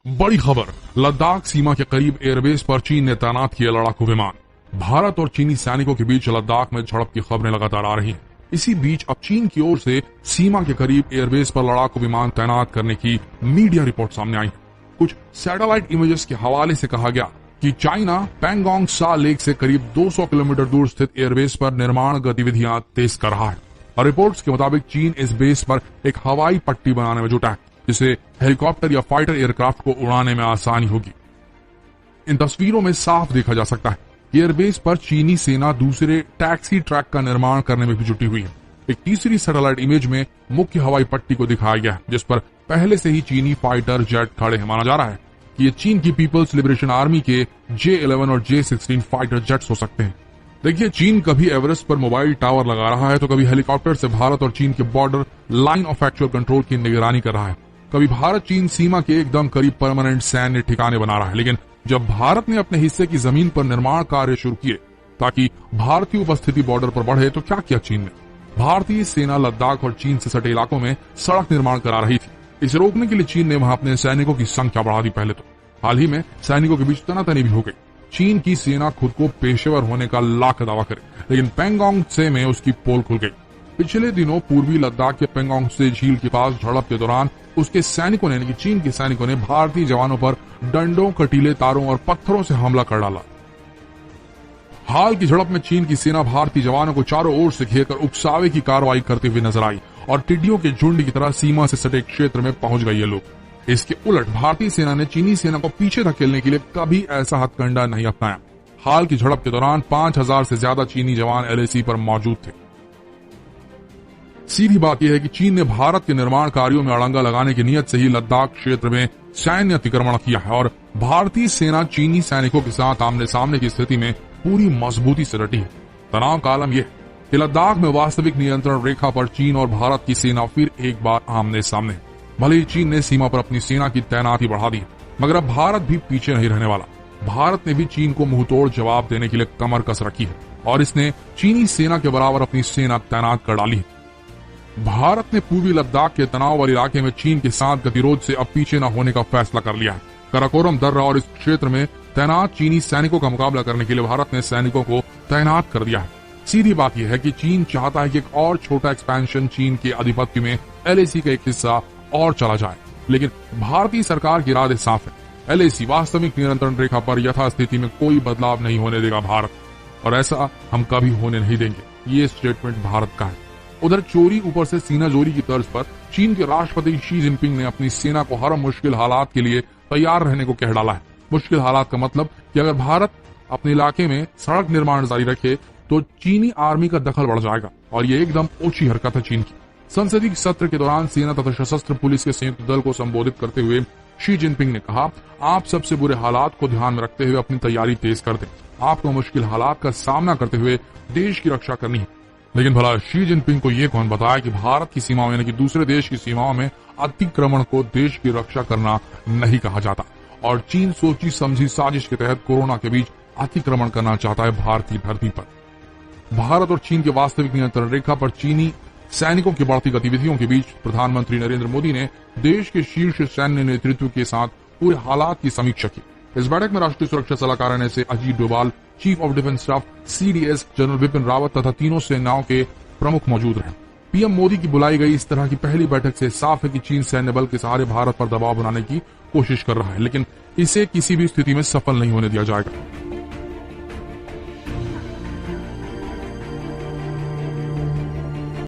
बड़ी खबर, लद्दाख सीमा के करीब एयरबेस पर चीन ने तैनात किया लड़ाकू विमान। भारत और चीनी सैनिकों के बीच लद्दाख में झड़प की खबरें लगातार आ रही हैं। इसी बीच अब चीन की ओर से सीमा के करीब एयरबेस पर लड़ाकू विमान तैनात करने की मीडिया रिपोर्ट सामने आई। कुछ सैटेलाइट इमेजेस के हवाले से कहा गया कि चाइना पैंगोंग सा लेक से करीब 200 किलोमीटर दूर स्थित एयरबेस पर निर्माण गतिविधियां तेज कर रहा है और रिपोर्ट्स के मुताबिक चीन इस बेस पर एक हवाई पट्टी बनाने में जुटा है जिससे हेलीकॉप्टर या फाइटर एयरक्राफ्ट को उड़ाने में आसानी होगी। इन तस्वीरों में साफ देखा जा सकता है एयरबेस पर चीनी सेना दूसरे टैक्सी ट्रैक का निर्माण करने में भी जुटी हुई है। एक तीसरी सैटेलाइट इमेज में मुख्य हवाई पट्टी को दिखाया गया है जिस पर पहले से ही चीनी फाइटर जेट खड़े हैं। माना जा रहा है कि ये चीन की पीपल्स लिबरेशन आर्मी के J-11 और J-16 फाइटर जेट्स हो सकते हैं। देखिए, चीन कभी एवरेस्ट पर मोबाइल टावर लगा रहा है तो कभी हेलीकॉप्टर से भारत और चीन के border line of actual control की निगरानी कर रहा है। कभी भारत चीन सीमा के एकदम करीब परमानेंट सैन्य ठिकाने बना रहा है। लेकिन जब भारत ने अपने हिस्से की जमीन पर निर्माण कार्य शुरू किए ताकि भारतीय उपस्थिति बॉर्डर पर बढ़े तो क्या किया चीन ने? भारतीय सेना लद्दाख और चीन से सटे इलाकों में सड़क निर्माण करा रही थी। इसे रोकने के लिए चीन ने वहां अपने सैनिकों की संख्या बढ़ा दी। पहले तो हाल ही में सैनिकों के बीच तनातनी भी हो गई। चीन की सेना खुद को पेशेवर होने का लाख दावा करे, लेकिन पैंगोंग त्से में उसकी पोल खुल गई। पिछले दिनों पूर्वी लद्दाख के पैंगोंग त्से झील के पास झड़प के दौरान उसके सैनिकों ने, यानी कि चीन के सैनिकों ने भारतीय जवानों पर डंडों, कटीले तारों और पत्थरों से हमला कर डाला। हाल की झड़प में चीन की सेना भारतीय जवानों को चारों ओर से घेरकर उकसावे की कार्रवाई करते हुए नजर आई और टिड्डियों के झुंड की तरह सीमा से सटे क्षेत्र में पहुंच गए ये लोग। इसके उलट भारतीय सेना ने चीनी सेना को पीछे धकेलने के लिए कभी ऐसा हथकंडा नहीं अपनाया। हाल की झड़प के दौरान 5000 से ज्यादा चीनी जवान LAC पर मौजूद थे। सीधी बात यह है कि चीन ने भारत के निर्माण कार्यों में अड़ंगा लगाने की नीयत से ही लद्दाख क्षेत्र में सैन्य अतिक्रमण किया है और भारतीय सेना चीनी सैनिकों के साथ आमने सामने की स्थिति में पूरी मजबूती से डटी है। तनाव का आलम यह कि लद्दाख में वास्तविक नियंत्रण रेखा पर चीन और भारत की सेना फिर एक बार आमने सामने। भले ही चीन ने सीमा पर अपनी सेना की तैनाती बढ़ा दी, मगर अब भारत भी पीछे नहीं रहने वाला। भारत ने भी चीन को मुंहतोड़ जवाब देने के लिए कमर कस रखी है और इसने चीनी सेना के बराबर अपनी सेना तैनात कर डाली है। भारत ने पूर्वी लद्दाख के तनाव वाले इलाके में चीन के साथ गतिरोध से अब पीछे न होने का फैसला कर लिया है। कराकोरम दर्रा और इस क्षेत्र में तैनात चीनी सैनिकों का मुकाबला करने के लिए भारत ने सैनिकों को तैनात कर दिया है। सीधी बात यह है कि चीन चाहता है कि एक और छोटा एक्सपेंशन चीन के आधिपत्य में LAC का एक हिस्सा और चला जाए, लेकिन भारतीय सरकार की इरादे साफ है। LAC वास्तविक नियंत्रण रेखा पर यथास्थिति में कोई बदलाव नहीं होने देगा भारत, और ऐसा हम कभी होने नहीं देंगे। ये स्टेटमेंट भारत का है। उधर चोरी ऊपर से सीना जोरी की तर्ज पर चीन के राष्ट्रपति शी जिनपिंग ने अपनी सेना को हर मुश्किल हालात के लिए तैयार रहने को कह डाला है। मुश्किल हालात का मतलब कि अगर भारत अपने इलाके में सड़क निर्माण जारी रखे तो चीनी आर्मी का दखल बढ़ जाएगा और ये एकदम ओछी हरकत है चीन की। संसदीय सत्र के दौरान सेना तथा सशस्त्र पुलिस के संयुक्त दल को संबोधित करते हुए शी जिनपिंग ने कहा, आप सबसे बुरे हालात को ध्यान में रखते हुए अपनी तैयारी तेज कर दें। आपको मुश्किल हालात का सामना करते हुए देश की रक्षा करनी है। लेकिन भला शी जिनपिंग को ये कौन बताया कि भारत की सीमाओं यानी कि दूसरे देश की सीमाओं में अतिक्रमण को देश की रक्षा करना नहीं कहा जाता और चीन सोची समझी साजिश के तहत कोरोना के बीच अतिक्रमण करना चाहता है भारतीय धरती पर। भारत और चीन के वास्तविक नियंत्रण रेखा पर चीनी सैनिकों की बढ़ती गतिविधियों के बीच प्रधानमंत्री नरेंद्र मोदी ने देश के शीर्ष सैन्य नेतृत्व के साथ पूरे हालात की समीक्षा की। इस बैठक में राष्ट्रीय सुरक्षा सलाहकार NSA Ajit Doval, chief of defence staff CDS general Bipin Rawat तथा तीनों सेनाओं के प्रमुख मौजूद रहे। PM मोदी की बुलाई गई इस तरह की पहली बैठक से साफ है कि चीन सैन्य बल के सहारे भारत पर दबाव बनाने की कोशिश कर रहा है, लेकिन इसे किसी भी स्थिति में सफल नहीं होने दिया जाएगा।